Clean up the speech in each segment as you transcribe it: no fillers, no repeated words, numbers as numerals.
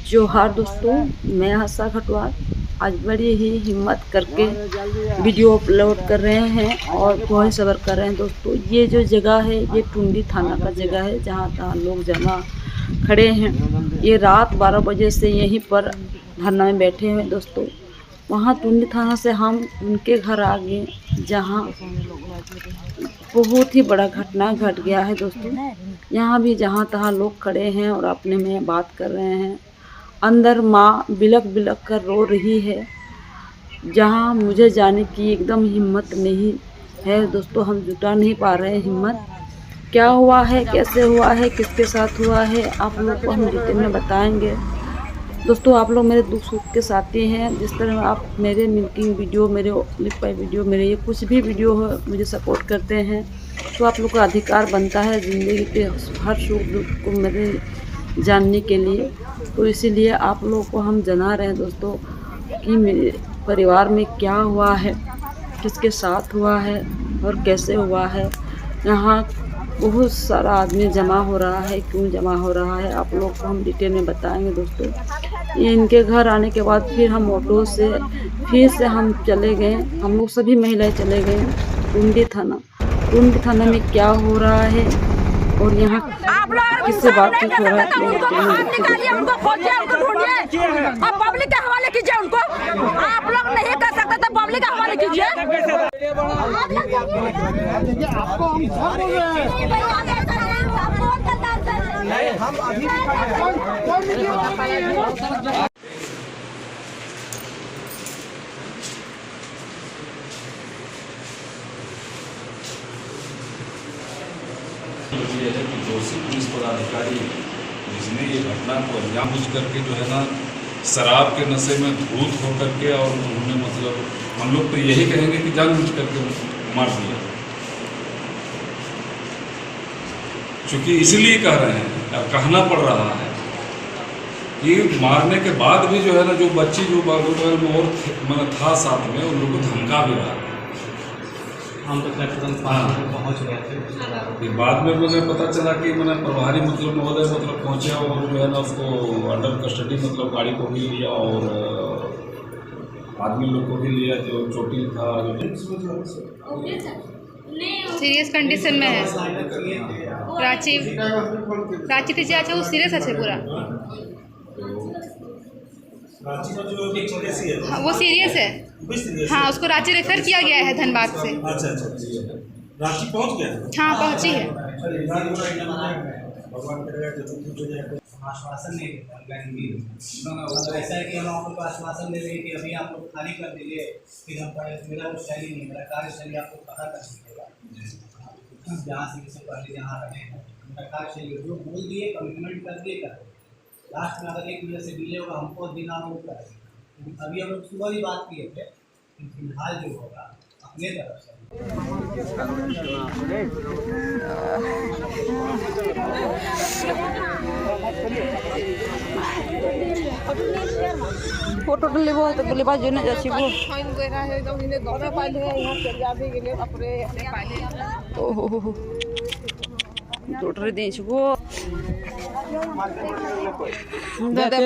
जोहार दोस्तों, मैं हंसा खटवार आज बड़ी ही हिम्मत करके वीडियो अपलोड कर रहे हैं और वॉइस ओवर कर रहे हैं। दोस्तों ये जो जगह है ये टुंडी थाना का जगह है, जहाँ तहाँ लोग जमा खड़े हैं। ये रात 12 बजे से यहीं पर धरना में बैठे हैं। दोस्तों वहाँ टुंडी थाना से हम उनके घर आ गए, जहाँ बहुत ही बड़ा घटना घट गया है। दोस्तों यहाँ भी जहाँ तहाँ लोग खड़े हैं और अपने में बात कर रहे हैं। अंदर माँ बिलक बिलक कर रो रही है, जहाँ मुझे जाने की एकदम हिम्मत नहीं है। दोस्तों हम जुटा नहीं पा रहे हैं हिम्मत। क्या हुआ है, कैसे हुआ है, किसके साथ हुआ है, आप लोग को हम डिटेल में बताएंगे। दोस्तों आप लोग मेरे दुख सुख के साथी हैं। जिस तरह आप मेरे मिल्किंग वीडियो, मेरे लिपाई वीडियो, मेरे ये कुछ भी वीडियो हो मुझे सपोर्ट करते हैं, तो आप लोग का अधिकार बनता है ज़िंदगी के हर सुख दुख को मेरे जानने के लिए। तो इसीलिए आप लोगों को हम जना रहे हैं दोस्तों कि मेरे परिवार में क्या हुआ है, किसके साथ हुआ है और कैसे हुआ है। यहाँ बहुत सारा आदमी जमा हो रहा है, क्यों जमा हो रहा है आप लोग को हम डिटेल में बताएंगे। दोस्तों ये इनके घर आने के बाद फिर हम ऑटो से फिर से हम चले गए, हम लोग सभी महिलाएं चले गए टुंडी थाना। टुंडी थाना में क्या हो रहा है और यहाँ किससे बातचीत हो रहा है, पब्लिक के हवाले कीजिए उनको। आप लोग नहीं कर सकते तो पब्लिक के हवाले कीजिए। आपको हम सब बोल रहे हैं, हम अभी ये है कि दोषी पुलिस पदाधिकारी जिसने ये घटना को अंजाम बुझ करके जो है ना शराब के नशे में धूत होकर के, और उन्होंने मतलब हम लोग तो यही कहेंगे कि जानबूझ करके मार दिया। चूँकि इसलिए कह रहे हैं, अब कहना पड़ रहा है कि मारने के बाद भी जो है ना जो बच्ची जो बगल में और मतलब था साथ में, उन लोग को धमका भी रहा। हम तो तुरंत पहुँच गए थे। बाद में मुझे पता चला कि मैंने प्रभारी मतलब महोदय मतलब पहुँचे और जो है ना उसको अंडर कस्टडी मतलब गाड़ी को भी लिया और आदमी लोग को भी लिया जो चोटिल था। सीरियस कंडीशन में है। रांची से अच्छा वो सीरियस है पूरा। हाँ, वो सीरियस है। हाँ उसको रांची रेफर किया गया है धनबाद से। अच्छा रांची पहुंच गया। हाँ पहुंची है। आश्वासन नहीं देता, ऐसा है कि हम आपको आश्वासन दे देंगे कि अभी आप लोग खाली कर दीजिए, फिर हम मेरा वो शैली नहीं, मेरा कार्यशैली आपको पता कर दीजिएगा। जहाँ से पहले जहाँ रहे हैं उनका कार्यशैली जो बोल दिए, कमिटमेंट कर दिए कर लास्ट में अगर एक वजह से डिले होगा हमको दिन आप लोग करेंगे। अभी हम लोग सुबह भी बात किए थे, फिलहाल जो होगा अपने तरफ से। फोटो लेबो तो बोले बाजू न जाछी वो ओहो डॉक्टर दे छगो दादा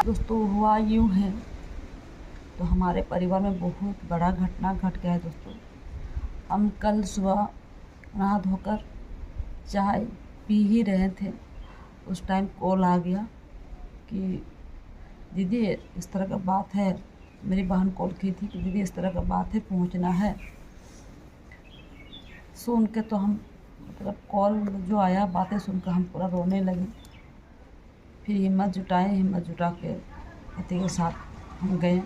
दोस्तों हुआ यूँ है तो हमारे परिवार में बहुत बड़ा घटना घट गया है। दोस्तों हम कल सुबह नहा धोकर चाय पी ही रहे थे, उस टाइम कॉल आ गया कि दीदी इस तरह का बात है। मेरी बहन कॉल की थी कि दीदी इस तरह का बात है, पहुंचना है। सुन के तो हम मतलब कॉल जो आया बातें सुनकर हम पूरा रोने लगे। फिर हिम्मत जुटा के पति के साथ हम गए।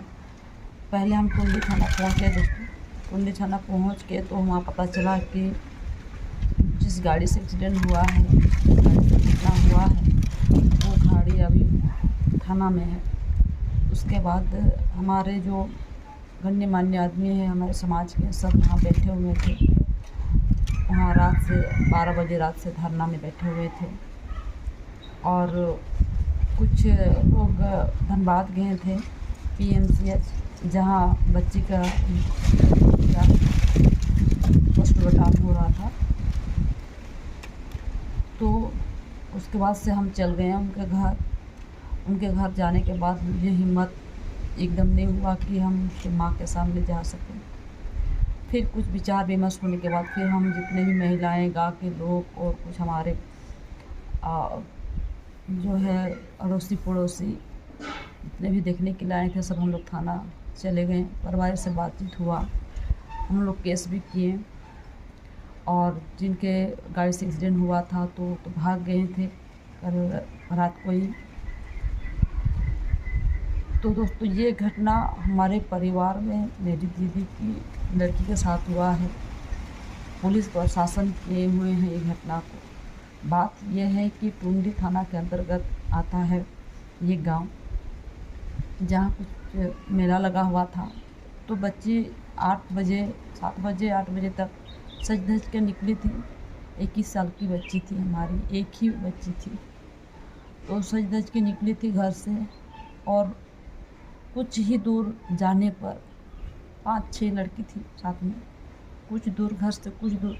पहले हम टुंडी थाना पहुँचे। दोस्तों टुंडी थाना पहुँच के तो वहाँ पता चला कि जिस गाड़ी से एक्सीडेंट हुआ है, घटना हुआ है, वो गाड़ी अभी थाना में है। उसके बाद हमारे जो गणमान्य आदमी है हमारे समाज के, सब वहाँ बैठे हुए थे। वहाँ रात से 12 बजे रात से धरना में बैठे हुए थे। और कुछ लोग धनबाद गए थे PMCH, जहाँ बच्ची का पोस्टमार्टम हो रहा था। तो उसके बाद से हम चल गए उनके घर। उनके घर जाने के बाद मुझे हिम्मत एकदम नहीं हुआ कि हम उसके माँ के सामने जा सकें। फिर कुछ विचार विमर्श होने के बाद फिर हम जितने भी महिलाएं, गाँव के लोग और कुछ हमारे जो है अड़ोसी पड़ोसी जितने भी देखने के लिए आए थे, सब हम लोग थाना चले गए। परिवार से बातचीत हुआ, हम लोग केस भी किए। और जिनके गाड़ी से एक्सीडेंट हुआ था तो भाग गए थे कल रात को ही। तो दोस्तों ये घटना हमारे परिवार में मेरी दीदी की लड़की के साथ हुआ है। पुलिस प्रशासन किए हुए हैं ये घटना को। बात यह है कि टुंडी थाना के अंतर्गत आता है ये गांव, जहाँ कुछ मेला लगा हुआ था। तो बच्ची 7 बजे तक सज धज के निकली थी। 21 साल की बच्ची थी, हमारी एक ही बच्ची थी। तो सज धज के निकली थी घर से, और कुछ ही दूर जाने पर 5-6 लड़की थी साथ में। कुछ दूर घर से कुछ दूर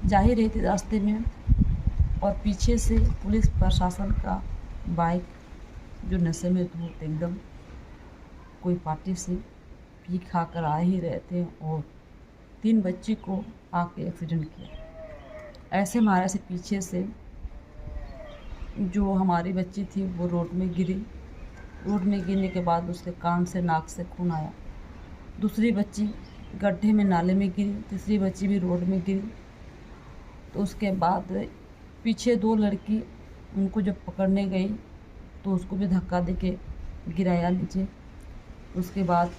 जा ही रही थी रास्ते में, और पीछे से पुलिस प्रशासन का बाइक, जो नशे में धूत एकदम, कोई पार्टी से पी खा कर आ ही रहे थे, और 3 बच्ची को आके एक्सीडेंट किया। ऐसे मारे से पीछे से जो हमारी बच्ची थी वो रोड में गिरी। रोड में गिरने के बाद उसके कान से, नाक से खून आया। दूसरी बच्ची गड्ढे में, नाले में गिरी। तीसरी बच्ची भी रोड में गिरी। तो उसके बाद पीछे 2 लड़की उनको जब पकड़ने गई तो उसको भी धक्का देके गिराया नीचे। उसके बाद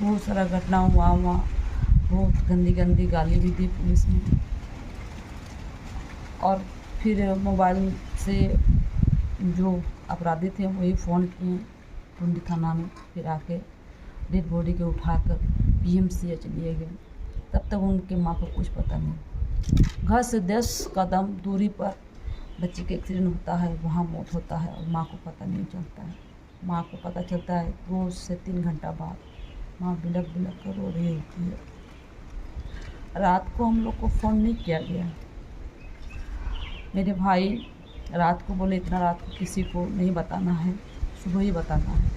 बहुत सारा घटना हुआ, वहाँ बहुत गंदी गाली भी दी पुलिस ने। और फिर मोबाइल से जो अपराधी थे वही फ़ोन किए टुंडी थाना में। फिर आके डेड बॉडी के उठाकर PMCH लिए गए। तब तक उनके माँ को कुछ पता नहीं। घर से 10 कदम दूरी पर बच्चे का एक्सीडेंट होता है, वहाँ मौत होता है, और माँ को पता नहीं चलता है। माँ को पता चलता है 2 से 3 घंटा बाद। माँ बिलक कर रो रही होती है। रात को हम लोग को फ़ोन नहीं किया गया। मेरे भाई रात को बोले इतना रात को किसी को नहीं बताना है, सुबह ही बताना है।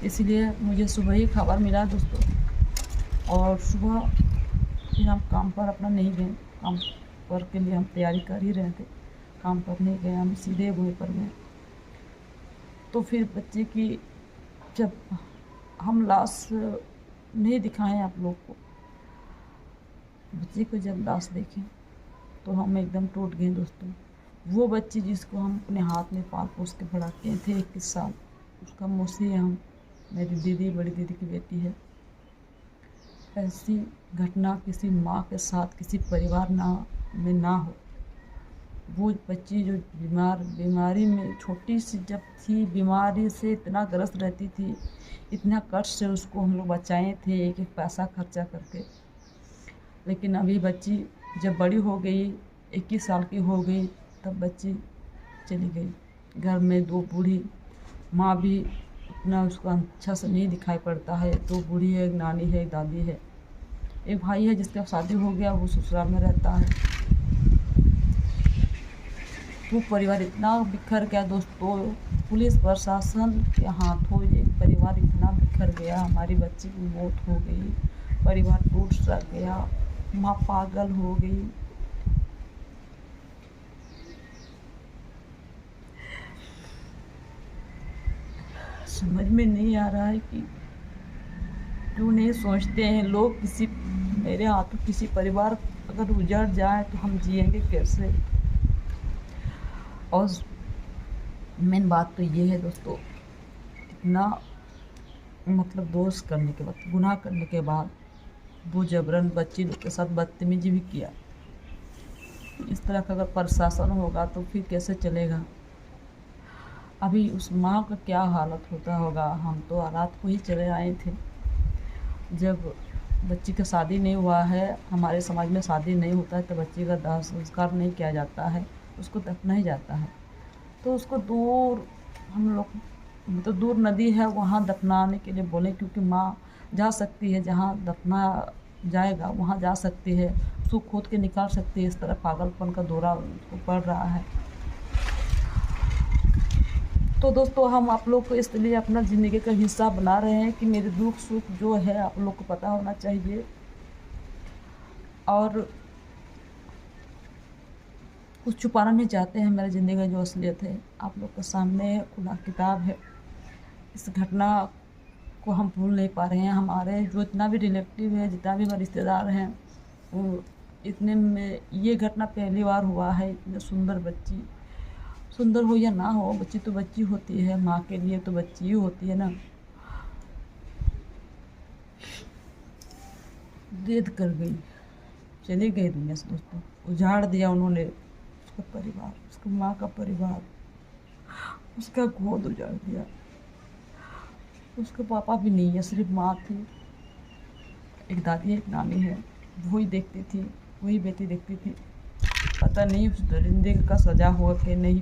इसलिए मुझे सुबह ही खबर मिला दोस्तों। और सुबह फिर हम काम पर अपना नहीं गए। काम पर के लिए हम तैयारी कर ही रहे थे, काम पर नहीं गए, हम सीधे वहीं पर गए। तो फिर बच्चे की जब हम लाश नहीं दिखाएं आप लोग को, बच्चे को जब लाश देखें तो हम एकदम टूट गए दोस्तों। वो बच्ची जिसको हम अपने हाथ में पाल पोस के बड़ा किए थे 21 साल, उसका मौसी है हम, मेरी दीदी, बड़ी दीदी की बेटी है। ऐसी घटना किसी माँ के साथ, किसी परिवार में ना हो। वो बच्ची जो बीमारी में छोटी सी जब थी, बीमारी से इतना ग्रस्त रहती थी, इतना कष्ट से उसको हम लोग बचाए थे एक पैसा खर्चा करके। लेकिन अभी बच्ची जब बड़ी हो गई, 21 साल की हो गई, तब बच्ची चली गई। घर में 2 बूढ़ी, माँ भी उतना उसको अच्छा से नहीं दिखाई पड़ता है। 2 बूढ़ी है, एक नानी है, एक दादी है, एक भाई है जिसका शादी हो गया, वो ससुराल में रहता है। वो परिवार इतना बिखर गया दोस्तों। पुलिस प्रशासन के हाथों एक परिवार इतना बिखर गया। हमारी बच्ची की मौत हो गई, परिवार टूट सा गया, माँ पागल हो गई। समझ में नहीं आ रहा है कि क्यों नहीं सोचते हैं लोग, किसी मेरे हाथों किसी परिवार अगर उजड़ जाए तो हम जिएंगे कैसे। और मेन बात तो ये है दोस्तों, इतना मतलब दोष करने के बाद, गुनाह करने के बाद वो जबरन बच्ची लोग के साथ बदतमीजी भी किया। इस तरह का अगर प्रशासन होगा तो फिर कैसे चलेगा। अभी उस माँ का क्या हालत होता होगा। हम तो रात को ही चले आए थे। जब बच्ची का शादी नहीं हुआ है, हमारे समाज में शादी नहीं होता है तो बच्ची का दाह संस्कार नहीं किया जाता है, उसको दफना ही जाता है। तो उसको दूर हम लोग तो दूर नदी है वहाँ दफनाने के लिए बोले, क्योंकि माँ जा सकती है जहाँ दफना जाएगा वहाँ जा सकती है, उसको खोद के निकाल सकती है। इस तरह पागलपन का दौरा उसको पड़ रहा है। तो दोस्तों हम आप लोग को इसलिए अपना ज़िंदगी का हिस्सा बना रहे हैं कि मेरे दुख सुख जो है आप लोग को पता होना चाहिए, और कुछ छुपाना नहीं चाहते हैं। मेरी ज़िंदगी का जो असलियत है आप लोग के सामने खुला किताब है। इस घटना को हम भूल नहीं पा रहे हैं। हमारे जो इतना भी रिलेटिव है, जितना भी हमारे रिश्तेदार हैं, वो इतने में ये घटना पहली बार हुआ है। इतने सुंदर बच्ची, सुंदर हो या ना हो, बच्ची तो बच्ची होती है, माँ के लिए तो बच्ची ही होती है ना। देद कर गई, चली गई दुनिया से दोस्तों। उजाड़ दिया उन्होंने उसका परिवार, उसकी माँ का परिवार, उसका गोद उजाड़ दिया। उसके पापा भी नहीं है, सिर्फ माँ थी, एक दादी एक नानी है, वही देखती थी, वही बेटी देखती थी। पता नहीं उस दरिंदे का सजा हुआ कि नहीं।